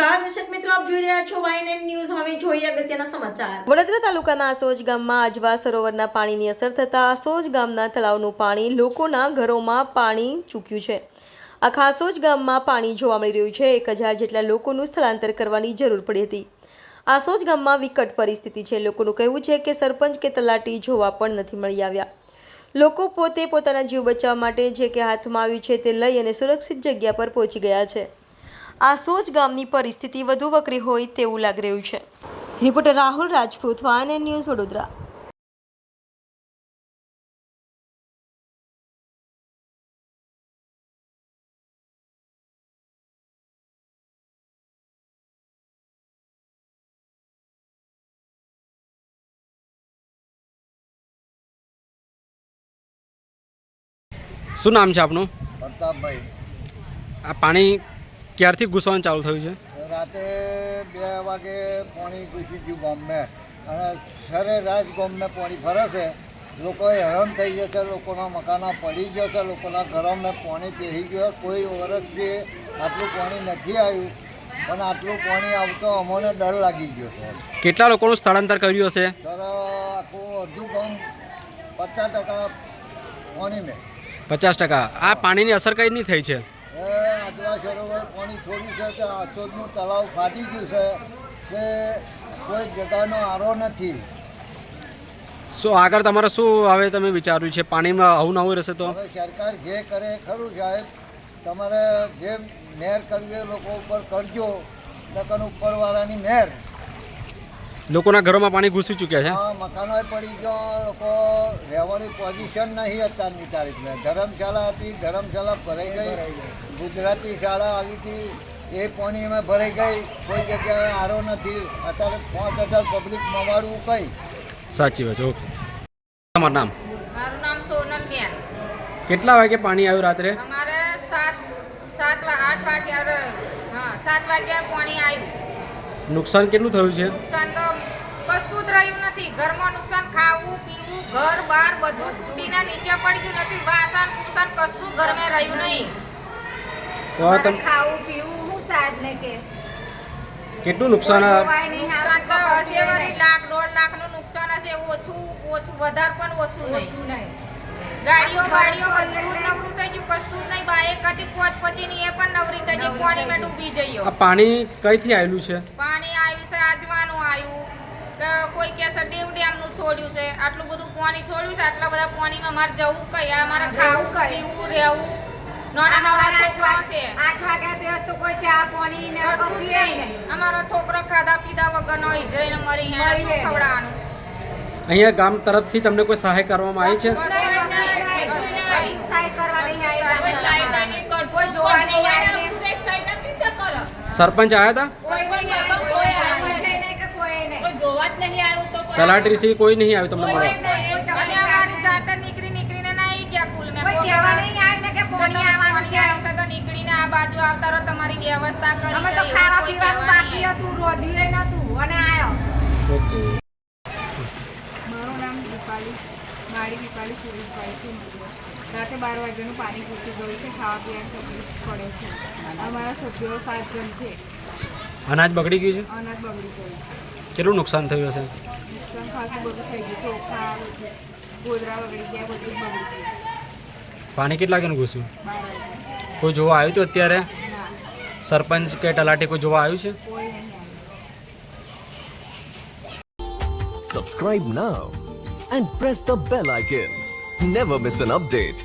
નમસ્કાર દર્શક મિત્રો, આપ જોઈ રહ્યા છો YNN ન્યૂઝ। હવે જોઈએ અગત્યના સમાચાર। વડોદરા તાલુકાના આસોજ ગામમાં આજવા સરોવરના પાણીની અસર થતા આસોજ ગામના તળાવનું પાણી લોકોના ઘરોમાં પાણી ચૂક્યું છે। આખા આસોજ ગામમાં પાણી જોવા મળી રહ્યું છે। 1000 જેટલા લોકોનું સ્થળાંતર કરવાની જરૂર પડી હતી। આસોજ ગામમાં વિકટ પરિસ્થિતિ છે। લોકોનું કહેવું છે કે સરપંચ કે તલાટી જોવા પણ નથી મળી આવ્યા। લોકો પોતે પોતાના જીવ બચાવવા માટે જે કે હાથમાં આવ્યું છે તે લઈ અને સુરક્ષિત જગ્યા પર પહોંચી ગયા છે। આસોજ ગામની પરિસ્થિતિ વધુ વકરી હોય તેવું લાગી રહ્યું છે। Reporter Rahul Rajput, YNN news, Vadodara. શું નામ છે આપનું? પ્રતાપભાઈ। આ પાણી ક્યારથી ઘૂસવાનું ચાલુ થયું છે? રાતે 2 વાગે પાણી ઘૂસી ગયું ગામમાં અને સરેરાશ ગામમાં પાણી ફરે છે। લોકો હેરાન થઈ જશે, લોકોના મકાનો પડી ગયો છે, લોકોના ઘરોમાં પાણી પહેરી ગયો। કોઈ વર્ષથી આટલું પાણી નથી આવ્યું પણ આટલું પાણી આવતો અમને ડર લાગી ગયો છે। કેટલા લોકોનું સ્થળાંતર કર્યું હશે? સર આખું અડધું ગામ 50% પાણીમાં। 50%। આ પાણીની અસર કઈ નહીં થઈ છે? આજવા સરોવર પાણી છોડ્યું છે તો આસોદનું તળાવ ફાટી ગયું છે કે કોઈ જગાનો આરો નથી। શું આગળ તમારે શું હવે તમે વિચાર્યું છે? પાણીમાં આવું નવું રહેશે તો? હવે સરકાર જે કરે ખરું સાહેબ, તમારે જે મહેર કરવી એ લોકો ઉપર કરજો, નકર ઉપરવાળાની મહેર। લોકોના ઘરોમાં પાણી ઘૂસી ચૂક્યા છે? હા, મકાનોય પડી ગયો, લોકો રહેવાની પોઝિશન નહીં અત્યારની તારીખમાં। ધર્મશાળા હતી, ધર્મશાળા ભરાઈ ગઈ। ગુજરાતી શાળા આવી હતી, એ પાણી એમાં ભરાઈ ગઈ। કોઈ જગ્યાએ આરો નથી। અત્યારે 5000 પબ્લિક મવાડવું કઈ? સાચી વાત છે। ઓકે, તમારું નામ? મારું નામ સોનલબેન। કેટલા વાગે પાણી આવ્યું રાત્રે? અમારે 8 વાગ્યા, હા 7 વાગ્યા પાણી આવ્યું। નુકસાન કેટલું થયું છે? નુકસાન તો કશું જ રહ્યું નથી। ઘરમાં નુકસાન, ખાવું પીવું, ઘર બાર બધું તૂટીને નીચે પડી ગયું નથી। વાસણ કુસણ કશું ઘરમાં રહ્યું નહીં। તો આ તમે ખાવું પીવું હું સાદ ને કે કેટલું નુકસાન? નુકસાન તો હશે વળી લાખ 1.5 લાખનું નુકસાન હશે। ઓછું વધારે પણ ઓછું નહીં। ગાડીઓ બધું નવરું થઈ ગયું, કશું જ નહીં। બાઇક હતી પોચની એ પણ નવરી થઈ ગઈ, પાણીમાં ડૂબી જઈએ। આ પાણી કઈથી આવેલું છે? પાણી આવ્યું છે આજવાનું આવ્યું કે કોઈ કે છે ડેમનું છોડ્યું છે। આટલું બધું પાણી છોડ્યું છે, આટલા બધા પાણીમાં મારે જવું કઈ? અમારે ખાવું પીવું રહેવું, નાના છોકરા છે। 8 વાગ્યા તો કોઈ ચા પાણી ને કશું નહીં। અમારો છોકરો ખાધા પીધા વગરનો હિજરીને મરી હે, શું ખવડાવવાનું? અહીંયા ગામ તરફથી તમને કોઈ સહાય કરવામાં આવી છે? સહાય કરવા નહીં આવ્યા, કોઈ જોવા નહીં આવ્યા, સરપંચ આવ્યા હતા? કોઈ નહીં આવ્યું, કોઈ નહીં, તલાટી કોઈ નહીં આવ્યું તમને મળવા? અને અમારી જાતે નીકળીને નહીં ગયા કુલ મેં કોઈ કહેવા નહીં આવ્યું ને કે પાણી આવવાનું છે। આવ્યું છે તો નીકળીને આ બાજુ આવતા રહો, તમારી વ્યવસ્થા કરી અમે છે, તો એવું ખાવા કોઈ પીવાનું કહેવા બાકી નહીં હતું, રોધીએ નતું અને આવ્યો। ઓકે। મારું નામ દીપાલી, મારી દીપાલી સુરેશભાઈ છે। રાતે 12 વાગ્યાનું પાણી ઘૂસી ગયું છે। ખાવા પીવાની તકલીફ પડે છે। અમારા સભ્યો 7 જણ છે। અનાજ બગડી ગયું છે? અનાજ બગડી ગયું છે। કેટલું નુકસાન થયું હશે? નુકસાન ખાસું બધું થઈ ગયું। ચોખા બધું, ગોદરા બગડી ગયા, બધું જ બગડી ગયું। પાણી કેટલા વાગ્યાનું ઘૂસ્યું? 12 વાગ્યા કોઈ જોવા આવ્યું હતું અત્યારે? ના, સરપંચ કે તલાટી કોઈ જોવા આવ્યું છે? કોઈ નહીં આવ્યું। Subscribe now and press the bell icon. Never miss an update.